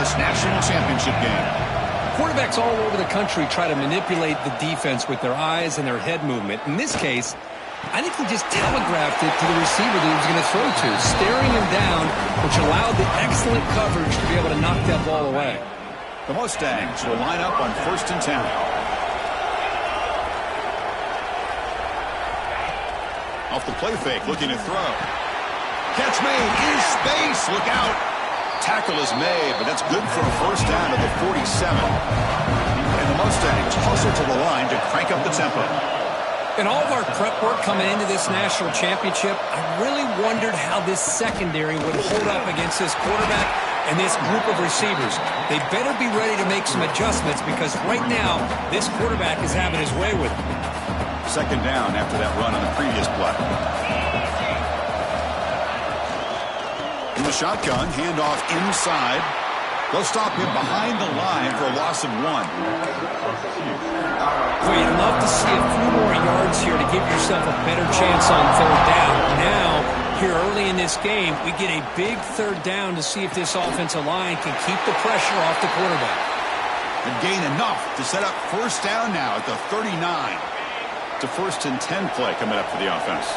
this national championship game. Quarterbacks all over the country try to manipulate the defense with their eyes and their head movement. In this case, I think he just telegraphed it to the receiver that he was going to throw to, staring him down, which allowed the excellent coverage to be able to knock that ball away. The Mustangs will line up on 1st and 10. Off the play fake, looking to throw. Catch made in space. Look out. Tackle is made, but that's good for a first down at the 47. And the Mustangs hustle to the line to crank up the tempo. In all of our prep work coming into this national championship, I really wondered how this secondary would hold up against this quarterback and this group of receivers. They better be ready to make some adjustments because right now, this quarterback is having his way with it. 2nd down after that run on the previous play. In the shotgun, handoff inside. They'll stop him behind the line for a loss of 1. Well, you'd love to see a few more yards here to give yourself a better chance on 3rd down. Now, here early in this game, we get a big 3rd down to see if this offensive line can keep the pressure off the quarterback. And gain enough to set up 1st down now at the 39. It's a 1st and 10 play coming up for the offense.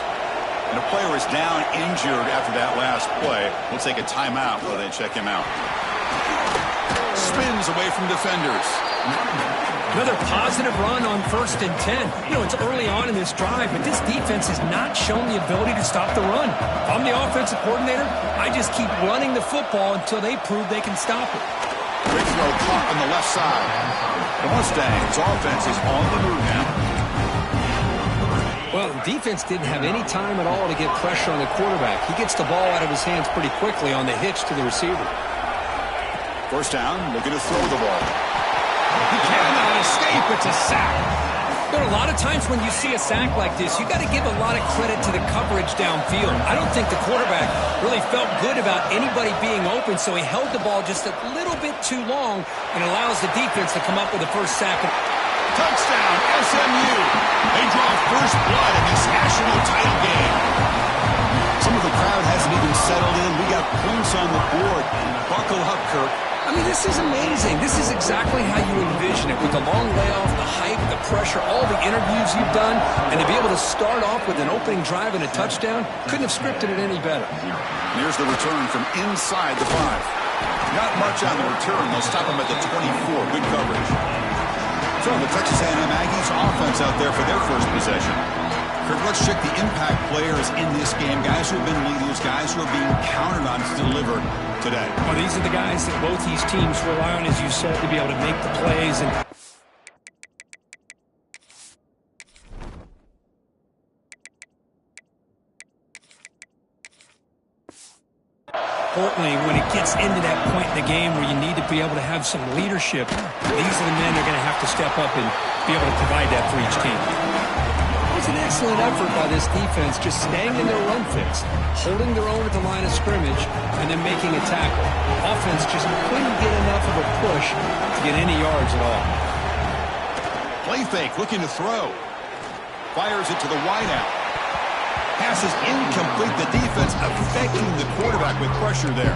And a player is down injured after that last play. We'll take a timeout while they check him out. Spins away from defenders. Another positive run on 1st and 10. You know, it's early on in this drive, but this defense has not shown the ability to stop the run. If I'm the offensive coordinator, I just keep running the football until they prove they can stop it. Quick throw caught on the left side. The Mustangs offense is on the move now. Well, the defense didn't have any time at all to get pressure on the quarterback. He gets the ball out of his hands pretty quickly on the hitch to the receiver. 1st down, looking to throw the ball. He cannot escape. It's a sack. But a lot of times when you see a sack like this, you got to give a lot of credit to the coverage downfield. I don't think the quarterback really felt good about anybody being open, so he held the ball just a little bit too long and allows the defense to come up with the first sack. Touchdown, SMU. They draw first blood in this national title game. Some of the crowd hasn't even settled in. We got points on the board. Buckle up, Kirk. I mean, this is amazing. This is exactly how you envision it, with the long layoff, the hype, the pressure, all the interviews you've done, and to be able to start off with an opening drive and a touchdown, couldn't have scripted it any better. Here's the return from inside the 5. Not much on the return. They'll stop him at the 24. Good coverage. So the Texas A&M Aggies offense out there for their first possession. Kirk, let's check the impact players in this game. Guys who have been leaders, guys who are being counted on to deliver today. Well, these are the guys that both these teams rely on, as you said, to be able to make the plays. And importantly, when it gets into that point in the game where you need to be able to have some leadership, these are the men that are going to have to step up and be able to provide that for each team. It was an excellent effort by this defense, just staying in their run fits, holding their own at the line of scrimmage, and then making a tackle. Offense just couldn't get enough of a push to get any yards at all. Play fake, looking to throw. Fires it to the wideout. Pass is incomplete. The defense affecting the quarterback with pressure there.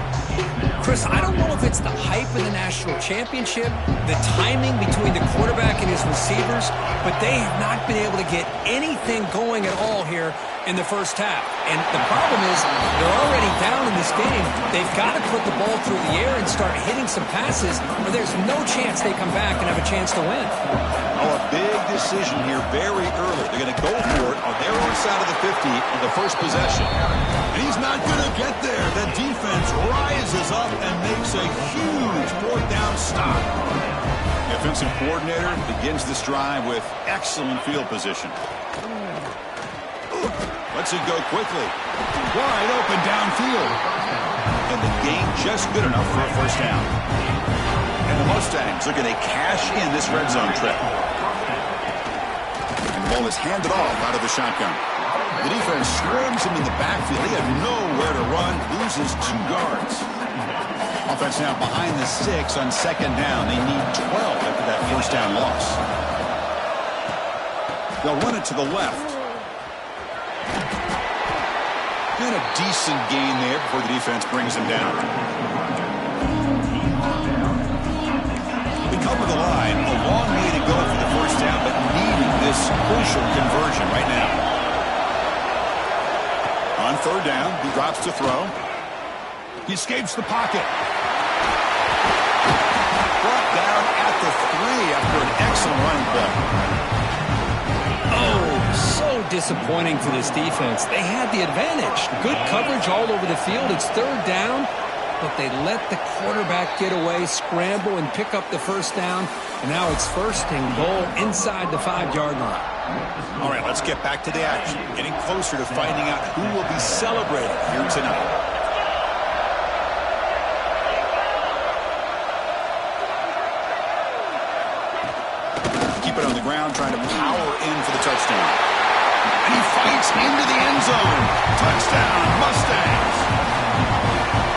Chris, I don't know if it's the hype of the national championship, the timing between the quarterback and his receivers, but they have not been able to get anything going at all here in the first half. And the problem is they're already down in this game. They've got to put the ball through the air and start hitting some passes, or there's no chance they come back and have a chance to win. Oh, a big decision here very early. They're going to go for it on their own side of the 50 on the first possession. And he's not going to get there. The defense rises up and makes a huge 4th down stop. The offensive coordinator begins this drive with excellent field position. Lets it go quickly. Wide open downfield. And the gain just good enough for a first down. And the Mustangs looking to cash in this red zone trip. And the ball is handed off out of the shotgun. The defense swarms him in the backfield. He had nowhere to run, loses 2 yards. Offense now behind the 6 on 2nd down. They need 12 after that first down loss. They'll run it to the left. And a decent gain there before the defense brings him down. the line. A long way to go for the first down, but needing this crucial conversion right now. On third down, he drops to throw. He escapes the pocket. Brought down at the 3 after an excellent running play. Oh, so disappointing for this defense. They had the advantage. Good coverage all over the field. It's third down, but they let the quarterback get away, scramble, and pick up the first down. And now it's first and goal inside the 5-yard line. All right, let's get back to the action. Getting closer to finding out who will be celebrating here tonight. On the ground, trying to power in for the touchdown. And he fights into the end zone. Touchdown, Mustangs.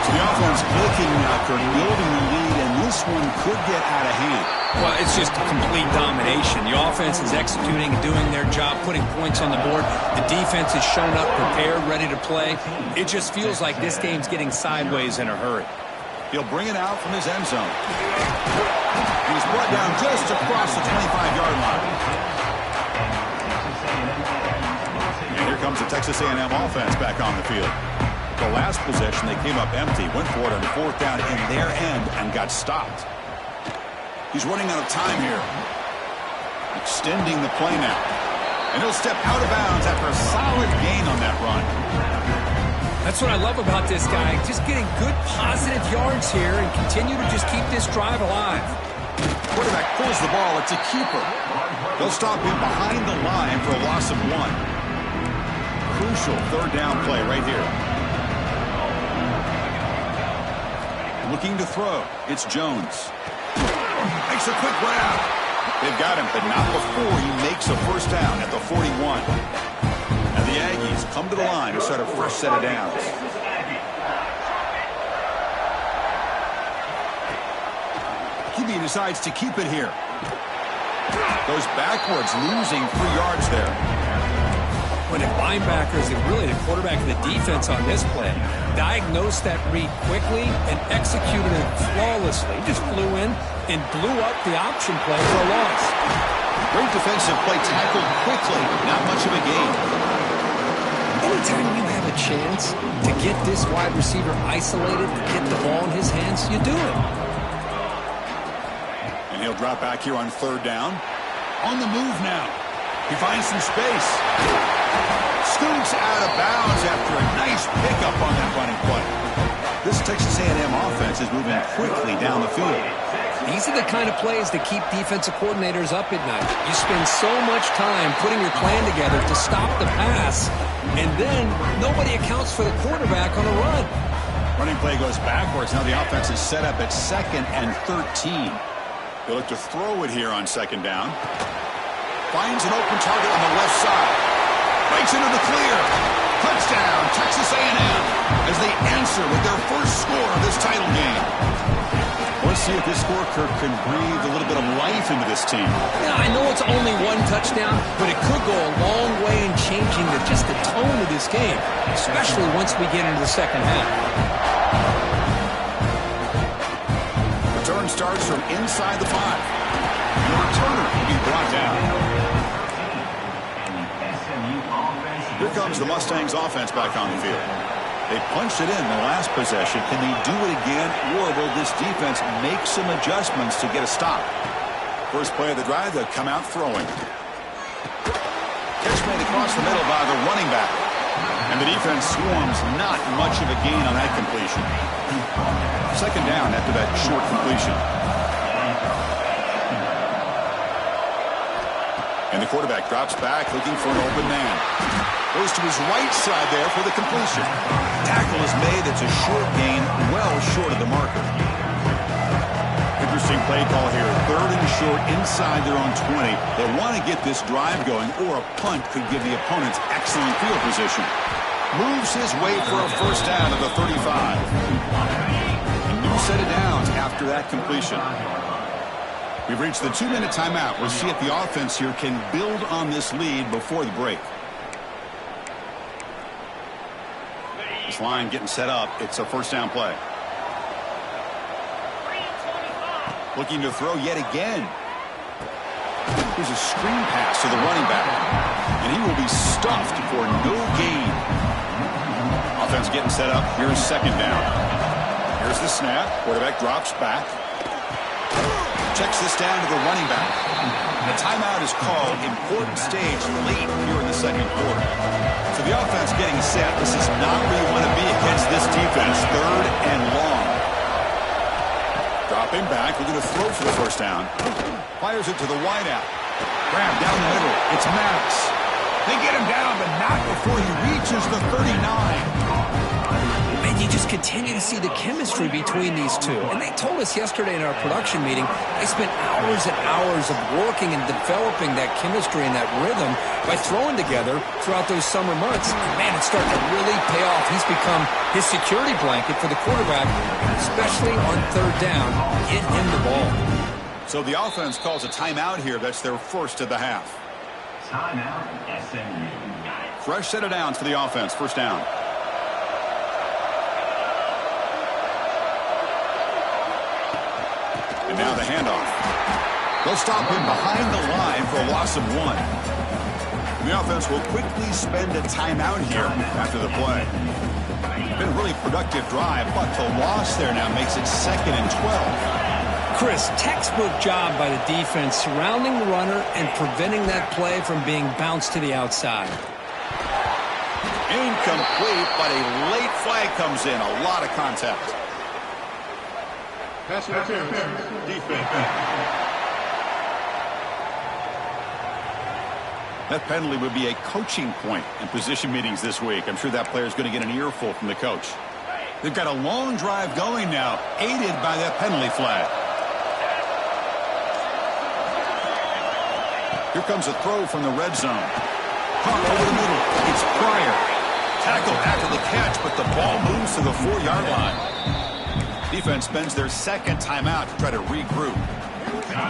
So the offense clicking after building the lead, and this one could get out of hand. Well, it's just complete domination. The offense is executing and doing their job, putting points on the board. The defense has shown up, prepared, ready to play. It just feels like this game's getting sideways in a hurry. He'll bring it out from his end zone. He's brought down just across the 25-yard line. And here comes the Texas A&M offense back on the field. The last possession, they came up empty, went for it on fourth down in their end and got stopped. He's running out of time here. Extending the play now. And he'll step out of bounds after a solid gain on that run. That's what I love about this guy. Just getting good positive yards here and continue to just keep this drive alive. Quarterback pulls the ball. It's a keeper. They'll stop him behind the line for a loss of 1. Crucial third down play right here. Looking to throw. It's Jones. Makes a quick grab. They've got him, but not before he makes a first down at the 41. And the Aggies come to the line to start a fresh set of downs. He decides to keep it here. Goes backwards, losing 3 yards there. When the linebackers and really the quarterback of the defense on this play diagnosed that read quickly and executed it flawlessly. Just flew in and blew up the option play for a loss. Great defensive play, tackled quickly. Not much of a gain. Anytime you have a chance to get this wide receiver isolated, to get the ball in his hands, you do it. And he'll drop back here on third down. On the move now. He finds some space. Scoots out of bounds after a nice pickup on that running play. This Texas A&M offense is moving quickly down the field. These are the kind of plays that keep defensive coordinators up at night. You spend so much time putting your plan together to stop the pass, and then nobody accounts for the quarterback on a run. Running play goes backwards. Now the offense is set up at 2nd and 13. They'll look to throw it here on 2nd down. Finds an open target on the left side. Breaks into the clear. Touchdown, Texas A&M, as they answer with their first score of this title game. Let's see if this scorecard can breathe a little bit of life into this team. Yeah, I know it's only 1 touchdown, but it could go a long way in changing just the tone of this game, especially once we get into the second half. Return starts from inside the 5. And the returner will be brought down. Here comes the Mustangs offense back on the field. They punched it in the last possession. Can they do it again, or will this defense make some adjustments to get a stop? First play of the drive, they'll come out throwing. Catch made across the middle by the running back. And the defense swarms, not much of a gain on that completion. 2nd down after that short completion. And the quarterback drops back, looking for an open man. Goes to his right side there for the completion. Tackle is made. It's a short gain, well short of the marker. Interesting play call here. 3rd and short inside their own 20. They want to get this drive going, or a punt could give the opponents excellent field position. Moves his way for a first down at the 35. A new set of downs after that completion. We've reached the 2-minute timeout. We'll see if the offense here can build on this lead before the break. This line getting set up. It's a first down play. Looking to throw yet again. Here's a screen pass to the running back. And he will be stuffed for no gain. Offense getting set up. Here's second down. Here's the snap. Quarterback drops back. Checks this down to the running back. The timeout is called. Important stage late here in the second quarter. So the offense getting set. This is not where you want to be against this defense. Third and long. Dropping back. We're going to throw for the first down. Fires it to the wideout. Grab down the middle. It's Maddox. They get him down, but not before he reaches the 39. And you just continue to see the chemistry between these two. And they told us yesterday in our production meeting, they spent hours and hours of working and developing that chemistry and that rhythm by throwing together throughout those summer months. And man, it's starting to really pay off. He's become his security blanket for the quarterback, especially on third down. Get him the ball. So the offense calls a timeout here. That's their first of the half. Timeout, SMU. Fresh set of downs for the offense. First down. And now the handoff. They'll stop him behind the line for a loss of 1. The offense will quickly spend a timeout here after the play. Been a really productive drive, but the loss there now makes it 2nd and 12. Chris, textbook job by the defense surrounding the runner and preventing that play from being bounced to the outside. Incomplete, but a late flag comes in. A lot of contact. Pass interference. Defense. That penalty would be a coaching point in position meetings this week. I'm sure that player is going to get an earful from the coach. They've got a long drive going now, aided by that penalty flag. Here comes a throw from the red zone. Caught over the middle. It's Pryor. Tackled after the catch, but the ball moves to the 4-yard line. Defense spends their second timeout to try to regroup.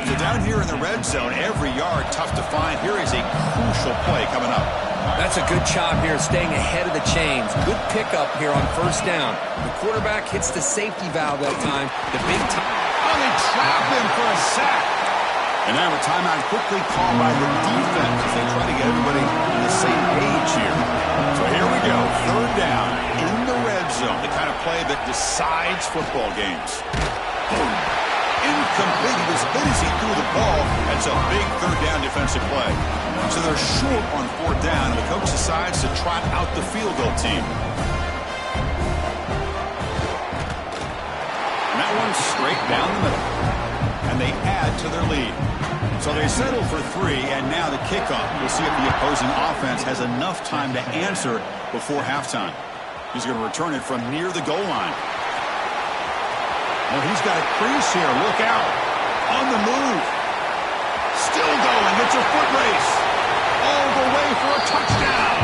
So down here in the red zone, every yard tough to find. Here is a crucial play coming up. That's a good job here, staying ahead of the chains. Good pickup here on first down. The quarterback hits the safety valve that time. The big time. Oh, they trap him for a sack. And now a timeout quickly called by the defense as they try to get everybody on the same page here. So here we go. Third down in the red zone. The kind of play that decides football games. Boom. Incomplete. He was hit as he threw the ball. That's a big third down defensive play. So they're short on fourth down, and the coach decides to trot out the field goal team. And that one's straight down the middle. And they add to their lead. So they settle for 3, and now the kickoff. We'll see if the opposing offense has enough time to answer before halftime. He's going to return it from near the goal line. Well, he's got a crease here. Look out. On the move. Still going. It's a foot race. All the way for a touchdown.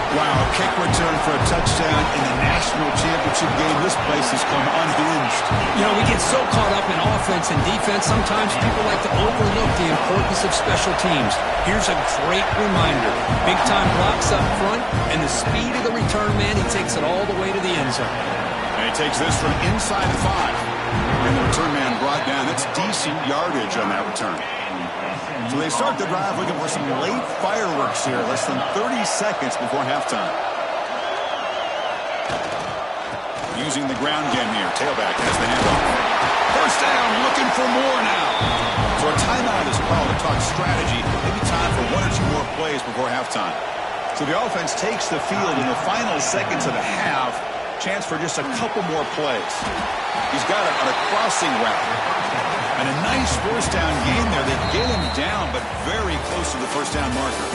Wow, a kick return for a touchdown in the national championship game. This place has come unhinged. You know, we get so caught up in offense and defense, sometimes people like to overlook the importance of special teams. Here's a great reminder. Big-time blocks up front, and the speed of the return man, he takes it all the way to the end zone. And he takes this from inside the 5. And the return man brought down. That's decent yardage on that return. So they start the drive looking for some late fireworks here. Less than 30 seconds before halftime. Using the ground game here. Tailback has the handoff. First down, looking for more now. So a timeout is called to talk strategy. Maybe time for 1 or 2 more plays before halftime. So the offense takes the field in the final seconds of the half. Chance for just a couple more plays. He's got it on a crossing route. And a nice first down gain there. They get him down, but very close to the first down marker.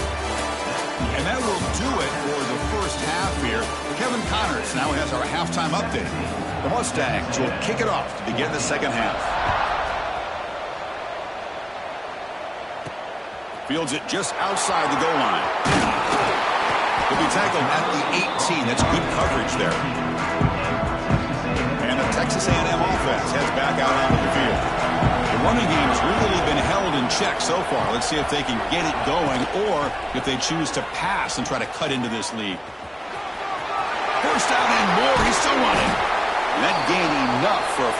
And that will do it for the first half here. Kevin Connors now has our halftime update. The Mustangs will kick it off to begin the second half. Fields it just outside the goal line. He'll be tackled at the 18. That's good coverage there. And the Texas A&M offense heads back out onto the field. The running game has really been held in check so far. Let's see if they can get it going or if they choose to pass and try to cut into this lead. First down and more. He's still running. And that gained enough for a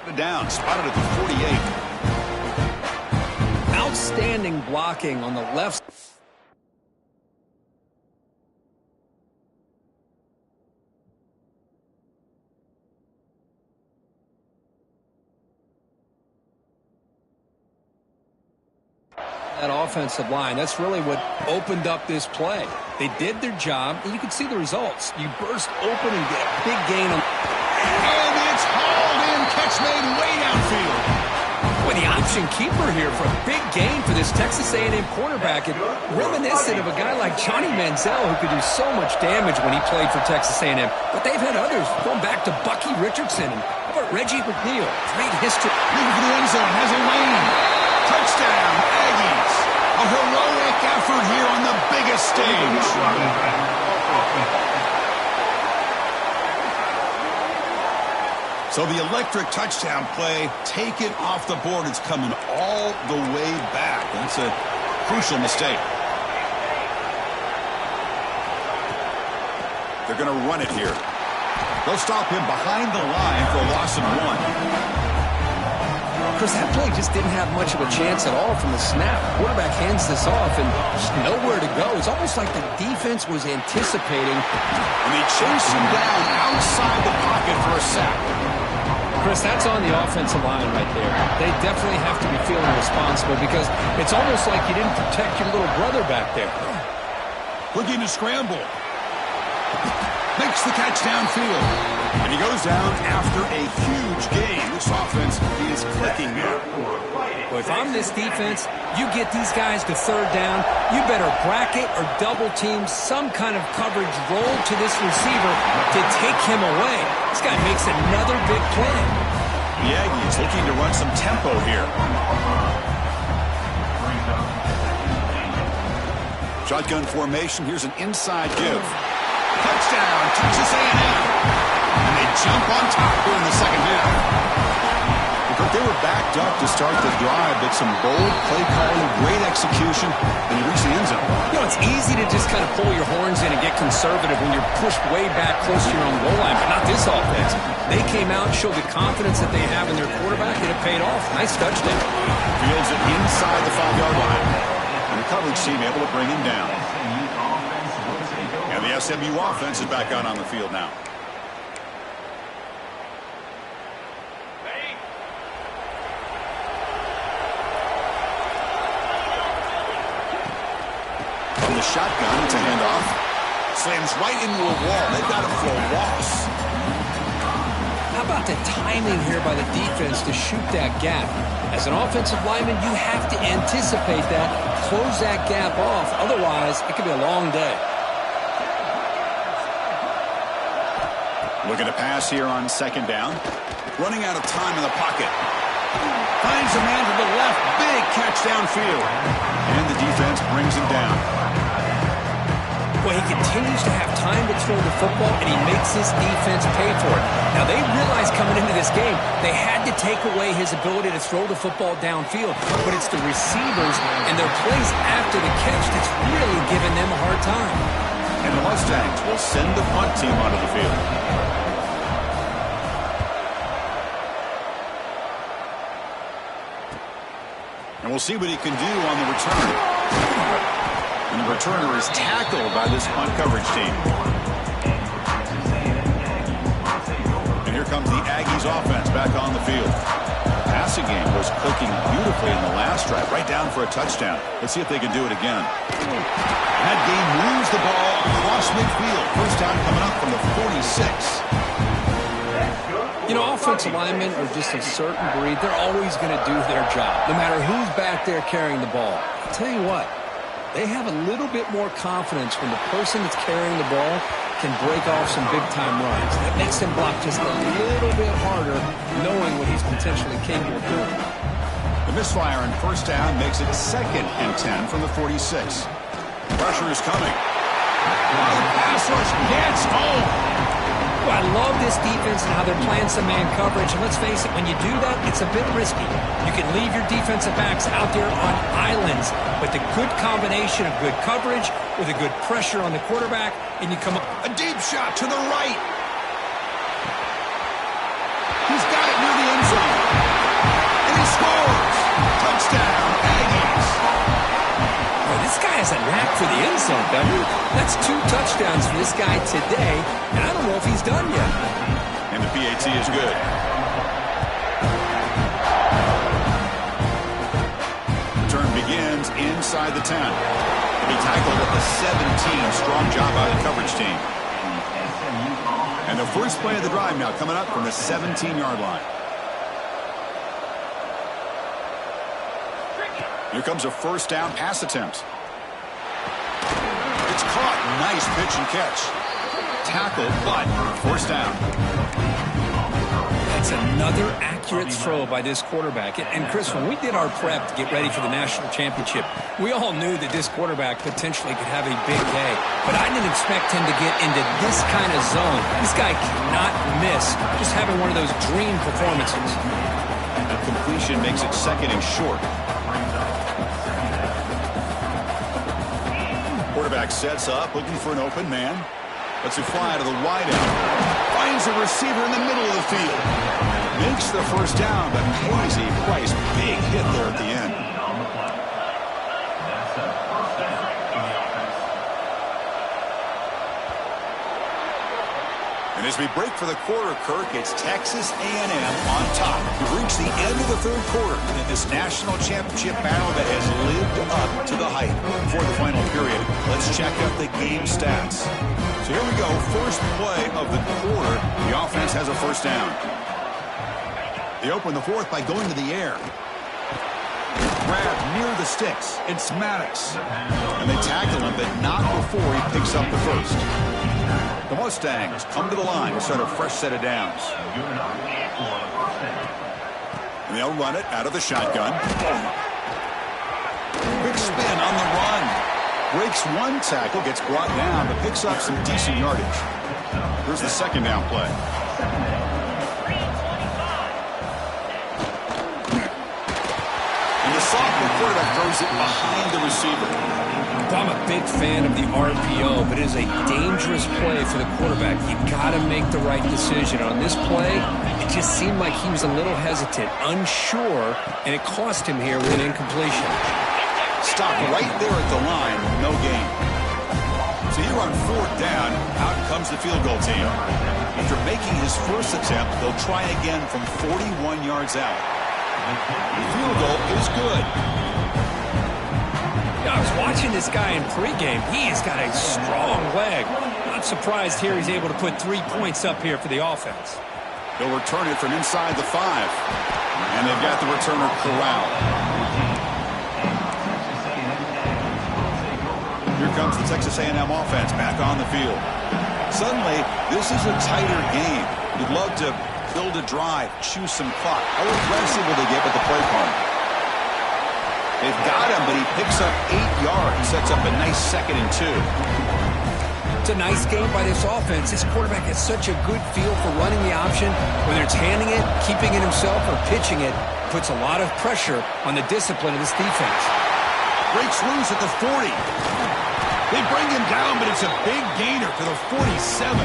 Down, spotted at the 48. Outstanding blocking on the left. That offensive line, that's really what opened up this play. They did their job, and you can see the results. You burst open and get a big gain on. And it's hauled in, catch made way downfield. Boy, the option keeper here for a big gain for this Texas A&M cornerback. And reminiscent of a guy like Johnny Manziel, who could do so much damage when he played for Texas A&M. But they've had others, going back to Bucky Richardson. And how about Reggie McNeil? Great history. Looking for the end zone, has a lane. Touchdown, Aggies. A heroic effort here on the biggest stage. So the electric touchdown play, taken off the board. It's coming all the way back. That's a crucial mistake. They're going to run it here. They'll stop him behind the line for a loss of 1. Chris, that play just didn't have much of a chance at all from the snap. Quarterback hands this off and just nowhere to go. It's almost like the defense was anticipating. And they chase him down outside the pocket for a sack. Chris, that's on the offensive line right there. They definitely have to be feeling responsible because it's almost like you didn't protect your little brother back there. Looking to scramble. Makes the catch downfield. And he goes down after a huge gain. This offense is clicking now. Well, if I'm this defense, you get these guys to third down, you better bracket or double team some kind of coverage roll to this receiver to take him away. This guy makes another big play. The Aggies looking to run some tempo here. Shotgun formation. Here's an inside give. Touchdown, Texas A&M. And they jump on top here in the second half. Because they were backed up to start the drive, but some bold play calling, great execution, and they reach the end zone. You know, it's easy to just kind of pull your horns in and get conservative when you're pushed way back close to your own goal line, but not this offense. They came out, showed the confidence that they have in their quarterback, and it paid off. Nice touchdown. Fields it inside the 5-yard line. And the coverage team able to bring him down. And the SMU offense is back out on the field now. From the shotgun, it's a handoff. Slams right into a wall. They've got him for a loss. How about the timing here by the defense to shoot that gap? As an offensive lineman, you have to anticipate that, close that gap off. Otherwise, it could be a long day. Looking to pass here on second down. Running out of time in the pocket. Finds a man to the left. Big catch downfield. And the defense brings him down. Well, he continues to have time to throw the football, and he makes his defense pay for it. Now, they realized coming into this game, they had to take away his ability to throw the football downfield. But it's the receivers and their plays after the catch that's really giving them a hard time. And the Mustangs will send the punt team onto the field. And we'll see what he can do on the return. And the returner is tackled by this punt coverage team. And here comes the Aggies offense back on the field. The passing game was clicking beautifully in the last drive, right down for a touchdown. Let's see if they can do it again. That game moves the ball across midfield. First down coming up from the 46. You know, offensive linemen are just a certain breed. They're always going to do their job, no matter who's back there carrying the ball. I'll tell you what, they have a little bit more confidence when the person that's carrying the ball can break off some big-time runs. That makes them block just a little bit harder, knowing what he's potentially capable of doing. The misfire on first down makes it 2nd and 10 from the 46. Pressure is coming. Pass rush gets home. Well, I love this defense and how they're playing some man coverage. And let's face it, when you do that, it's a bit risky. You can leave your defensive backs out there on islands, but the good combination of good coverage with a good pressure on the quarterback, and you come up. A deep shot to the right. He's got it near the end zone. scores! Touchdown, Aggies! Well, this guy has a knack for the end zone, doesn't he? That's 2 touchdowns for this guy today, and I don't know if he's done yet. And the PAT is good. Return begins inside the 10. He'll be tackled at the 17. Strong job by the coverage team. And the first play of the drive now coming up from the 17-yard line. Here comes a first down pass attempt. It's caught. Nice pitch and catch. Tackled, but first down. That's another accurate throw by this quarterback. And Chris, when we did our prep to get ready for the national championship, we all knew that this quarterback potentially could have a big day. But I didn't expect him to get into this kind of zone. This guy cannot miss. Just having one of those dream performances. The completion makes it second and short. Quarterback sets up, looking for an open man. Lets it fly to the wideout. Finds a receiver in the middle of the field. Makes the first down, but pays a price. Big hit there at the end. And as we break for the quarter, Kirk, it's Texas A&M on top. We've reached the end of the third quarter in this national championship battle that has lived up to the hype. Before the final period, let's check out the game stats. So here we go, first play of the quarter. The offense has a first down. They open the fourth by going to the air. Grab near the sticks. It's Maddox. And they tackle him, but not before he picks up the first. The Mustangs come to the line to start a fresh set of downs. And they'll run it out of the shotgun. Big spin on the run. Breaks one tackle, gets brought down, but picks up some decent yardage. Here's the second down play. And the sophomore quarterback throws it behind the receiver. I'm a big fan of the RPO, but it is a dangerous play for the quarterback. You got to make the right decision. On this play, it just seemed like he was a little hesitant, unsure, and it cost him here with an incompletion. Stopped right there at the line, no gain. So here on fourth down, out comes the field goal team. After making his first attempt, they'll try again from 41 yards out. The field goal is good. I was watching this guy in pregame. He's got a strong leg. Not surprised here he's able to put 3 points up here for the offense. They'll return it from inside the 5. And they've got the returner corralled. Here comes the Texas A&M offense back on the field. Suddenly, this is a tighter game. You'd love to build a drive, choose some clock. How aggressive will they get with the play call? They've got him, but he picks up 8 yards. Sets up a nice 2nd and 2. It's a nice game by this offense. This quarterback has such a good feel for running the option. Whether it's handing it, keeping it himself, or pitching it, puts a lot of pressure on the discipline of this defense. Breaks loose at the 40. They bring him down, but it's a big gainer to the 47.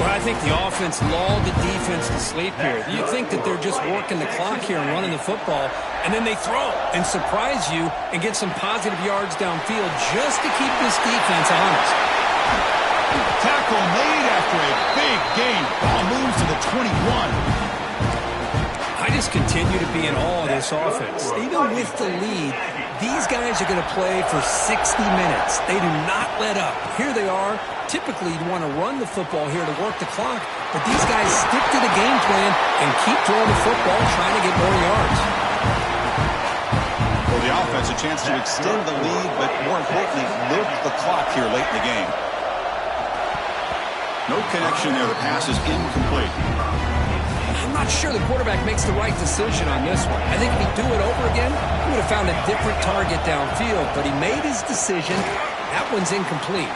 Well, I think the offense lulled the defense to sleep here. You think that they're just working the clock here and running the football, and then they throw and surprise you and get some positive yards downfield just to keep this defense honest. Tackle made after a big gain. Ball moves to the 21. I just continue to be in awe of this offense. Even with the lead, these guys are going to play for 60 minutes. They do not let up. Here they are. Typically, you'd want to run the football here to work the clock, but these guys stick to the game plan and keep throwing the football, trying to get more yards. For the offense, a chance to extend the lead, but more importantly, milk the clock here late in the game. No connection there. The pass is incomplete. I'm not sure the quarterback makes the right decision on this one. I think if he'd do it over again, he would have found a different target downfield, but he made his decision. That one's incomplete.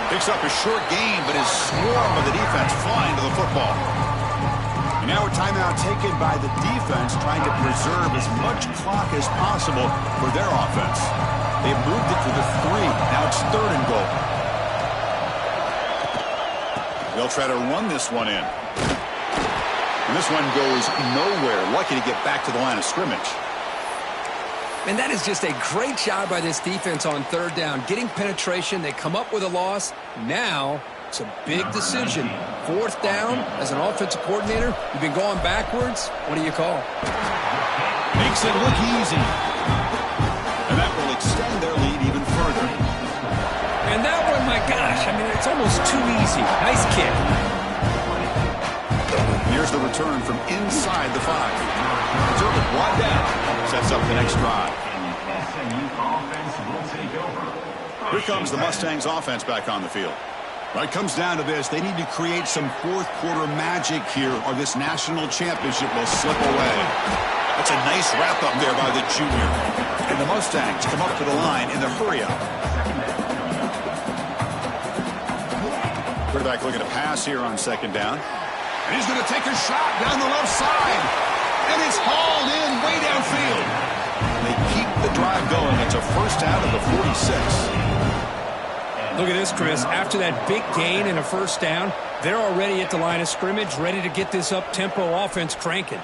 Picks up a short gain, but his swarm of the defense flying to the football. And now a timeout taken by the defense, trying to preserve as much clock as possible for their offense. They've moved it to the 3. Now it's 3rd and goal. They'll try to run this one in. And this one goes nowhere. Lucky to get back to the line of scrimmage. And that is just a great job by this defense on third down. Getting penetration, they come up with a loss. Now it's a big decision. Fourth down, as an offensive coordinator, you've been going backwards. What do you call? Makes it look easy. And that will extend their lead even further. And that one, my gosh, I mean, it's almost too easy. Nice kick. Here's the return from inside the 5. Observe it, brought down. Sets up the next drive. Here comes the Mustangs offense back on the field. Right, comes down to this. They need to create some fourth quarter magic here, or this national championship will slip away. That's a nice wrap-up there by the junior. And the Mustangs come up to the line in the hurry-up. Quarterback looking to pass here on second down. And he's going to take a shot down the left side. And it's hauled in way downfield. They keep the drive going. It's a first out of the 46. Look at this, Chris. After that big gain and a first down, they're already at the line of scrimmage, ready to get this up-tempo offense cranking.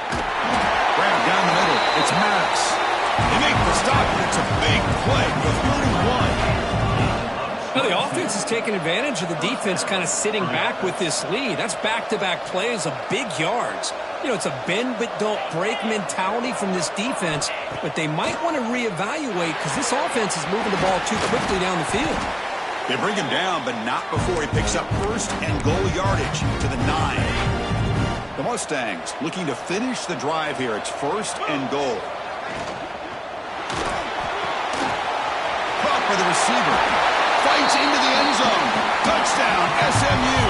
Grab down the middle. It's Maddox. They make the stop, and it's a big play. The 31. Well, the offense is taking advantage of the defense kind of sitting back with this lead. That's back-to-back plays of big yards. You know, it's a bend-but-don't-break mentality from this defense, but they might want to reevaluate because this offense is moving the ball too quickly down the field. They bring him down, but not before he picks up first and goal yardage to the 9. The Mustangs looking to finish the drive here. It's first and goal. Caught by the receiver. Fights into the end zone. Touchdown, SMU.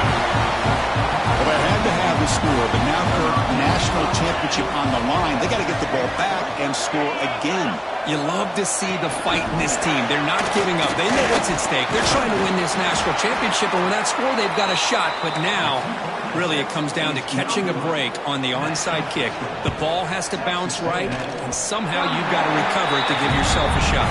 Well, they had to have the score, but now for national championship on the line, they got to get the ball back and score again. You love to see the fight in this team. They're not giving up. They know what's at stake. They're trying to win this national championship, and with that score, they've got a shot. But now, really, it comes down to catching a break on the onside kick. The ball has to bounce right, and somehow you've got to recover it to give yourself a shot.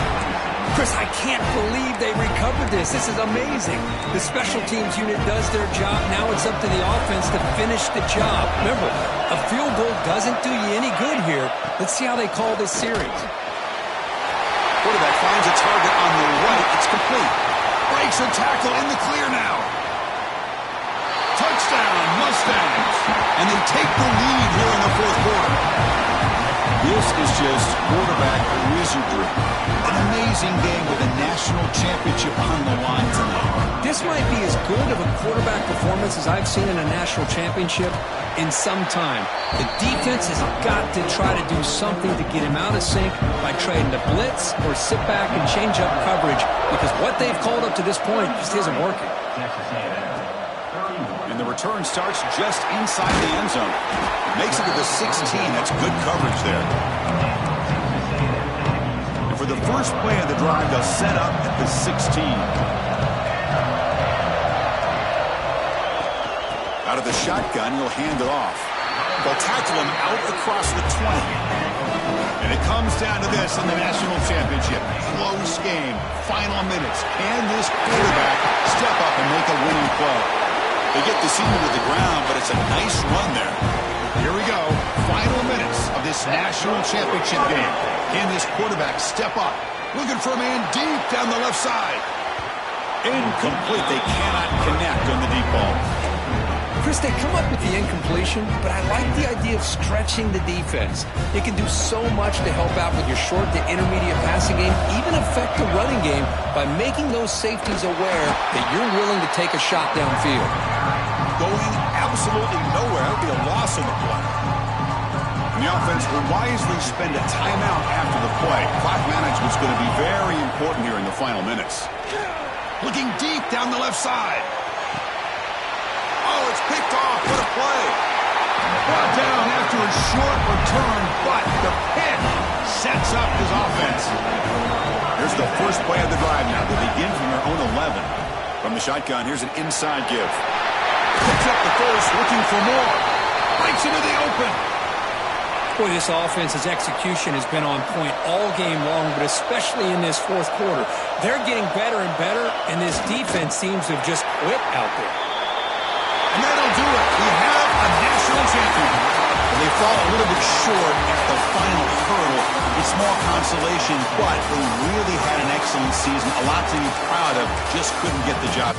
Chris, I can't believe they recovered this. This is amazing. The special teams unit does their job. Now it's up to the offense to finish the job. Remember, a field goal doesn't do you any good here. Let's see how they call this series. Quarterback finds a target on the right. It's complete. Breaks a tackle in the clear now. Touchdown, Mustangs. And they take the lead here in the fourth quarter. This is just quarterback wizardry. An amazing game with a national championship on the line tonight. This might be as good of a quarterback performance as I've seen in a national championship in some time. The defense has got to try to do something to get him out of sync by trading the blitz or sit back and change up coverage, because what they've called up to this point just isn't working. And the return starts just inside the end zone. Makes it to the 16. That's good coverage there. And for the first play of the drive, they'll set up at the 16. Out of the shotgun, he'll hand it off. They'll tackle him out across the 20. And it comes down to this in the national championship. Close game. Final minutes. Can this quarterback step up and make a winning play? They get the senior to the ground, but it's a nice run there. Here we go. Final minutes of this national championship game. Can this quarterback step up? Looking for a man deep down the left side. Incomplete. They cannot connect on the deep ball. Chris, they come up with the incompletion, but I like the idea of stretching the defense. It can do so much to help out with your short to intermediate passing game, even affect the running game by making those safeties aware that you're willing to take a shot downfield. Going absolutely nowhere. That would be a loss in the play. And the offense will wisely spend a timeout after the play. Clock management's going to be very important here in the final minutes. Looking deep down the left side. Oh, it's picked off. What a play. Brought down after a short return, but the pick sets up his offense. Here's the first play of the drive now. They begin from their own 11. From the shotgun, here's an inside give. Picks up the first, looking for more. Breaks into the open. Boy, this offense's execution has been on point all game long, but especially in this fourth quarter. They're getting better and better, and this defense seems to have just quit out there. And that'll do it. We have a national champion. They fall a little bit short at the final hurdle. It's small consolation, but they really had an excellent season. A lot to be proud of. Just couldn't get the job.